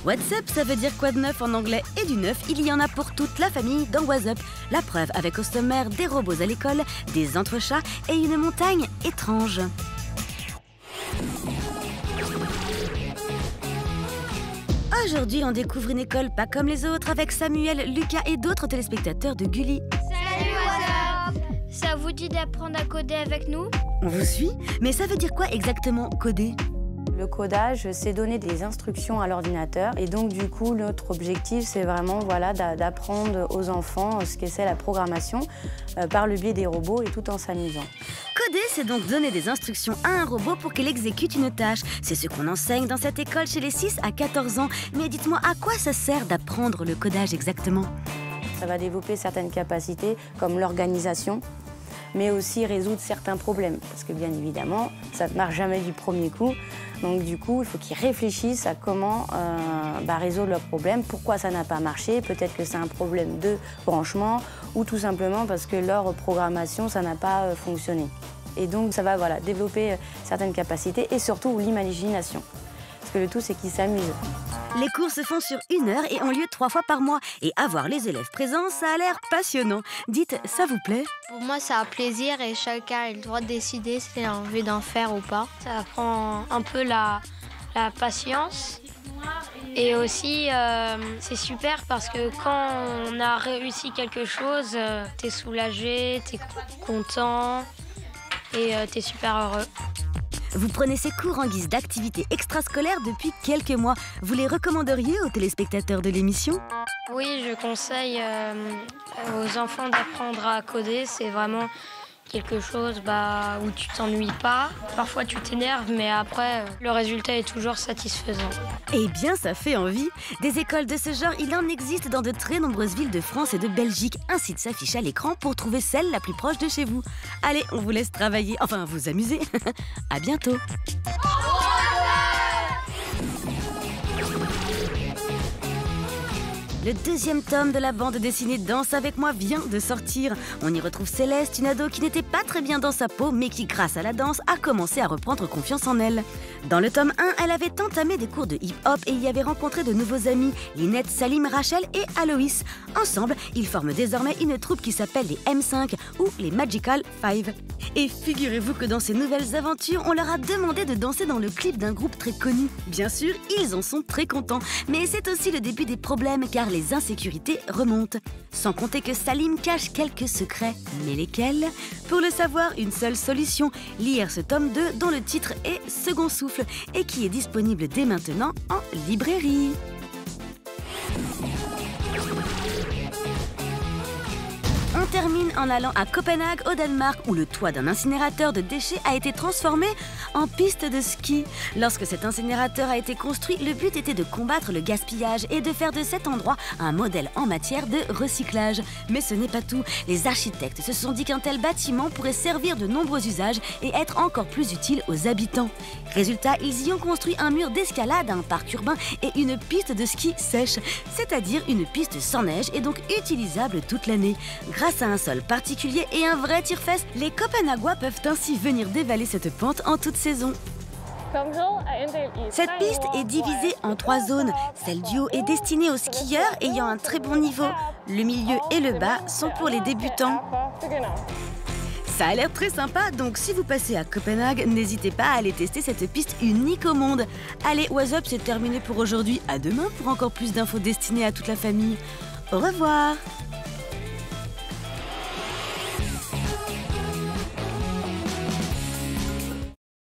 What's up, ça veut dire quoi de neuf en anglais et du neuf, il y en a pour toute la famille dans What's Up. La preuve avec au sommaire des robots à l'école, des entrechats et une montagne étrange. Aujourd'hui, on découvre une école pas comme les autres avec Samuel, Lucas et d'autres téléspectateurs de Gulli. Salut What's Up! Ça vous dit d'apprendre à coder avec nous? On vous suit? Mais ça veut dire quoi exactement, coder? Le codage, c'est donner des instructions à l'ordinateur. Et donc, du coup, notre objectif, c'est vraiment d'apprendre aux enfants ce que c'est la programmation par le biais des robots et tout en s'amusant. Coder, c'est donc donner des instructions à un robot pour qu'il exécute une tâche. C'est ce qu'on enseigne dans cette école chez les 6 à 14 ans. Mais dites-moi, à quoi ça sert d'apprendre le codage exactement? Ça va développer certaines capacités comme l'organisation, mais aussi résoudre certains problèmes. Parce que bien évidemment, ça ne marche jamais du premier coup. Donc du coup, il faut qu'ils réfléchissent à comment résoudre leurs problèmes, pourquoi ça n'a pas marché, peut-être que c'est un problème de branchement ou tout simplement parce que leur programmation, ça n'a pas fonctionné. Et donc ça va développer certaines capacités et surtout l'imagination. Parce que le tout, c'est qu'ils s'amusent. Les cours se font sur 1 heure et ont lieu 3 fois par mois. Et avoir les élèves présents, ça a l'air passionnant. Dites, ça vous plaît? Pour moi, ça a plaisir et chacun a le droit de décider s'il a envie d'en faire ou pas. Ça apprend un peu la patience. Et aussi, c'est super parce que quand on a réussi quelque chose, t'es soulagé, t'es content et t'es super heureux. Vous prenez ces cours en guise d'activité extrascolaire depuis quelques mois. Vous les recommanderiez aux téléspectateurs de l'émission? Oui, je conseille aux enfants d'apprendre à coder. C'est vraiment quelque chose où tu t'ennuies pas. Parfois, tu t'énerves, mais après, le résultat est toujours satisfaisant. Eh bien, ça fait envie. Des écoles de ce genre, il en existe dans de très nombreuses villes de France et de Belgique. Un site s'affiche à l'écran pour trouver celle la plus proche de chez vous. Allez, on vous laisse travailler, enfin vous amuser. À bientôt. Le 2e tome de la bande dessinée Danse avec moi vient de sortir. On y retrouve Céleste, une ado qui n'était pas très bien dans sa peau, mais qui, grâce à la danse, a commencé à reprendre confiance en elle. Dans le tome 1, elle avait entamé des cours de hip-hop et y avait rencontré de nouveaux amis, Linette, Salim, Rachel et Aloïs. Ensemble, ils forment désormais une troupe qui s'appelle les M5 ou les Magical 5. Et figurez-vous que dans ces nouvelles aventures, on leur a demandé de danser dans le clip d'un groupe très connu. Bien sûr, ils en sont très contents, mais c'est aussi le début des problèmes car les insécurités remontent. Sans compter que Salim cache quelques secrets. Mais lesquels? Pour le savoir, une seule solution, lire ce tome 2 dont le titre est Second Souffle et qui est disponible dès maintenant en librairie. On termine en allant à Copenhague, au Danemark, où le toit d'un incinérateur de déchets a été transformé en piste de ski. Lorsque cet incinérateur a été construit, le but était de combattre le gaspillage et de faire de cet endroit un modèle en matière de recyclage. Mais ce n'est pas tout. Les architectes se sont dit qu'un tel bâtiment pourrait servir de nombreux usages et être encore plus utile aux habitants. Résultat, ils y ont construit un mur d'escalade, un parc urbain et une piste de ski sèche, c'est-à-dire une piste sans neige et donc utilisable toute l'année. Grâce à un sol particulier et un vrai tire-fesse, les Copenhaguois peuvent ainsi venir dévaler cette pente en toute saison. Cette piste est divisée en 3 zones. Celle du haut est destinée aux skieurs ayant un très bon niveau. Le milieu et le bas sont pour les débutants. Ça a l'air très sympa, donc si vous passez à Copenhague, n'hésitez pas à aller tester cette piste unique au monde. Allez, What's Up, c'est terminé pour aujourd'hui. À demain pour encore plus d'infos destinées à toute la famille. Au revoir!